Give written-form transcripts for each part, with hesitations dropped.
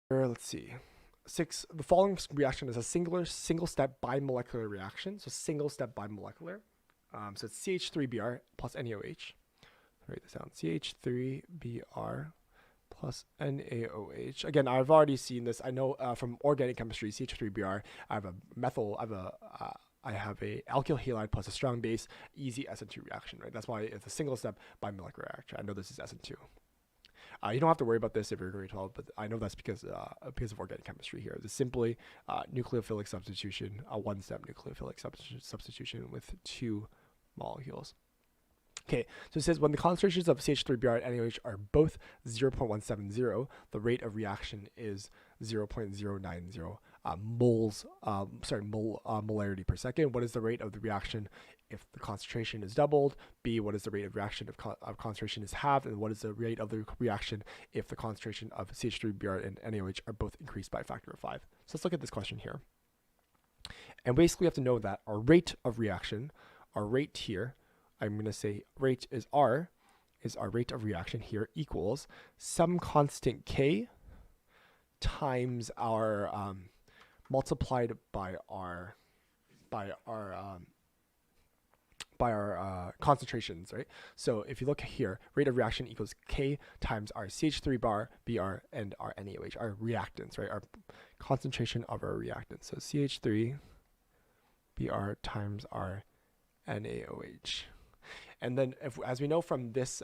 let's see. 6. The following reaction is a single-step bimolecular reaction. So single-step bimolecular. So it's CH3Br plus NaOH. Write this down. CH3Br plus NaOH. Again, I've already seen this. I know from organic chemistry, CH3Br. I have a methyl. I have a alkyl halide plus a strong base. Easy SN2 reaction, right? That's why it's a single-step bimolecular reaction. I know this is SN2. You don't have to worry about this if you're grade 12, but I know that's because of organic chemistry here. This is simply nucleophilic substitution, a one-step nucleophilic substitution with 2 molecules. Okay, so it says when the concentrations of CH3Br and NaOH are both 0.170, the rate of reaction is 0.090 molarity per second. What is the rate of the reaction if the concentration is doubled? B, what is the rate of reaction if concentration is halved? And what is the rate of the reaction if the concentration of CH3Br and NaOH are both increased by a factor of 5? So let's look at this question here. And basically we have to know that our rate of reaction, our rate here, I'm going to say rate is R, is our rate of reaction here, equals some constant K times our multiplied by our concentrations, right? So if you look here, rate of reaction equals K times our CH3Br, Br, and our NaOH, our reactants, right? Our concentration of our reactants. So CH3Br times our NaOH. And then, as we know from this,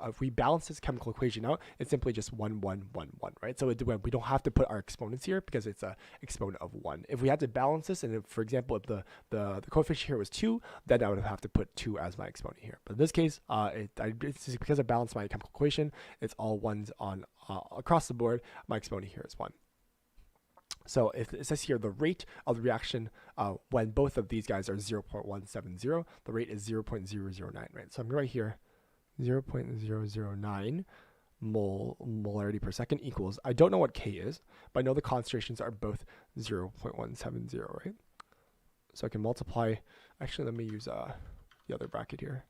if we balance this chemical equation out, it's simply just 1, 1, 1, 1, right? So we don't have to put our exponents here because it's an exponent of 1. If we had to balance this, and if, for example, if the coefficient here was 2, then I would have to put 2 as my exponent here. But in this case, it's because I balanced my chemical equation, it's all 1s on across the board. My exponent here is 1. So if it says here the rate of the reaction when both of these guys are 0.170, the rate is 0.009, right? So I'm going to write here 0.009 molarity per second equals, I don't know what K is, but I know the concentrations are both 0.170, right? So I can multiply, actually let me use the other bracket here,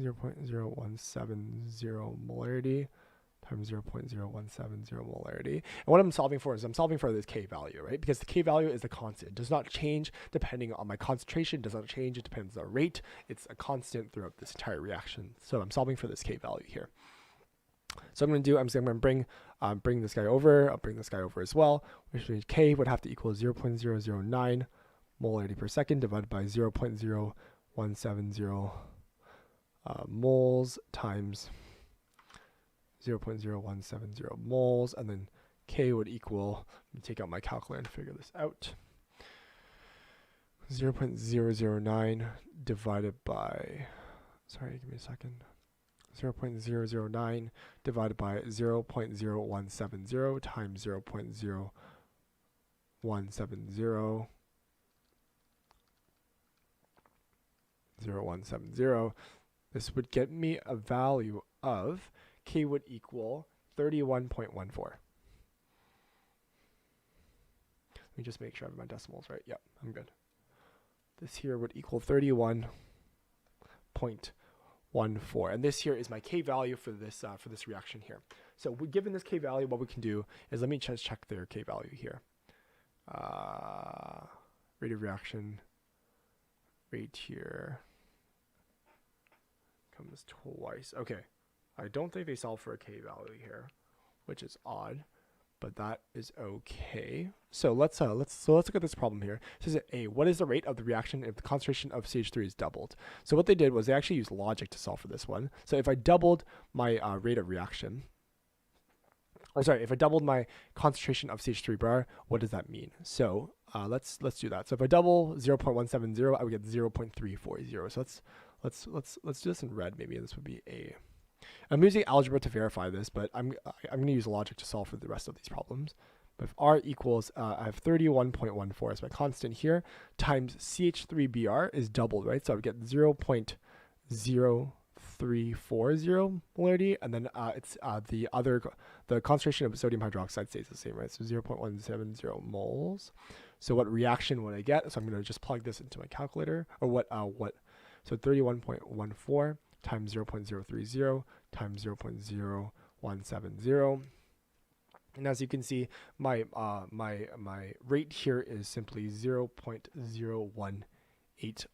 0.0170 molarity times 0.0170 molarity. And what I'm solving for is I'm solving for this K value, right? Because the K value is the constant. It does not change depending on my concentration. It does not change. It depends on the rate. It's a constant throughout this entire reaction. So I'm solving for this K value here. So I'm going to do, I'm going to bring this guy over. I'll bring this guy over as well, which means K would have to equal 0.009 molarity per second divided by 0.0170 moles times 0.0170 moles, and then K would equal, let me take out my calculator and figure this out, 0.009 divided by, sorry, give me a second, 0.009 divided by 0.0170 times 0.0170, this would get me a value of K would equal 31.14. Let me just make sure I have my decimals right. Yep, I'm good. This here would equal 31.14, and this here is my K value for this reaction here. So given this K value, what we can do is let me just check their K value here. Rate of reaction rate here comes twice. Okay. I don't think they solve for a K value here, which is odd, but that is okay. So let's look at this problem here. It says A, what is the rate of the reaction if the concentration of CH3 is doubled? So what they did was they actually used logic to solve for this one. So if I doubled my rate of reaction, if I doubled my concentration of CH3Br, what does that mean? So let's do that. So if I double 0.170, I would get 0.340. So let's do this in red. Maybe this would be A. I'm using algebra to verify this, but I'm going to use logic to solve for the rest of these problems. But if R equals, I have 31.14 as my constant here, times CH3Br is doubled, right? So I would get 0.0340 molarity, and then the concentration of sodium hydroxide stays the same, right? So 0.170 moles. So what reaction would I get? So I'm going to just plug this into my calculator, or so 31.14 times 0.030 times 0.0170 And as you can see, my rate here is simply 0.018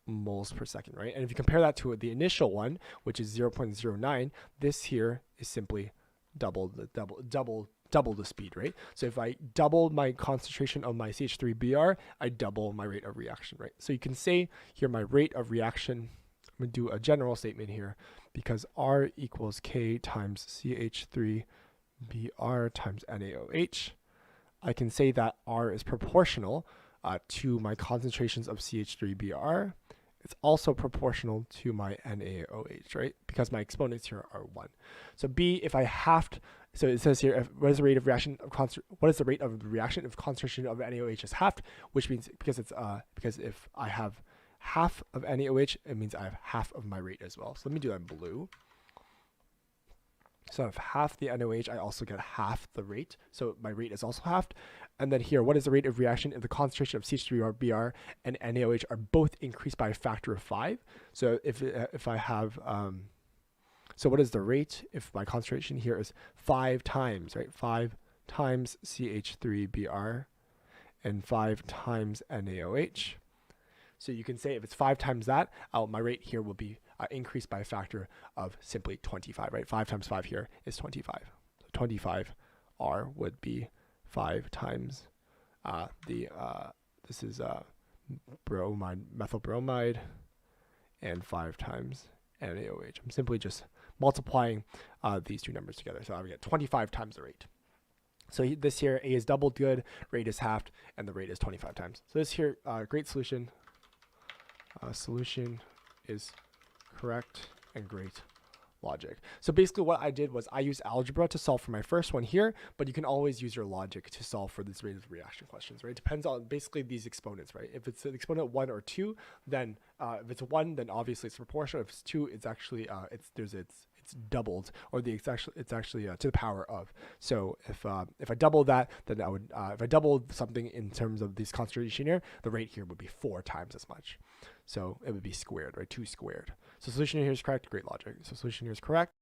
moles per second, right? And if you compare that to the initial one, which is 0.09, this here is simply double the speed, right? So if I double my concentration of my CH3Br, I double my rate of reaction, right? So you can say here my rate of reaction, I'm going to do a general statement here, because R equals K times CH3Br times NaOH. I can say that R is proportional to my concentrations of CH3Br. It's also proportional to my NaOH, right? Because my exponents here are 1. So B, if I halved, so it says here, what is the rate of reaction of reaction if concentration of NaOH is halved? Which means because if I have half of NaOH, it means I have half of my rate as well. So let me do that in blue. So if half the NaOH, I also get half the rate. So my rate is also halved. And then here, what is the rate of reaction if the concentration of CH3Br and NaOH are both increased by a factor of 5? So if I have, so what is the rate if my concentration here is 5 times, right? 5 times CH3Br and 5 times NaOH. So you can say if it's 5 times that, my rate here will be increased by a factor of simply 25, right? 5 times 5 here is 25. So 25 R would be 5 times this is bromide, methyl bromide, and 5 times NaOH. I'm simply just multiplying these two numbers together. So I would get 25 times the rate. So this here, A is doubled good, rate is halved, and the rate is 25 times. So this here, great solution. Solution is correct and great logic. So basically what I did was I used algebra to solve for my first one here, but you can always use your logic to solve for this rate of reaction questions, right? It depends on basically these exponents, right? If it's an exponent 1 or 2, then if it's 1, then obviously it's proportional. If it's 2, it's actually it's doubled, or it's actually to the power of. So if I double that, then I would if I doubled something in terms of this concentration here, the rate here would be 4 times as much. So it would be squared, right? 2 squared. So solution here is correct. Great logic. So solution here is correct.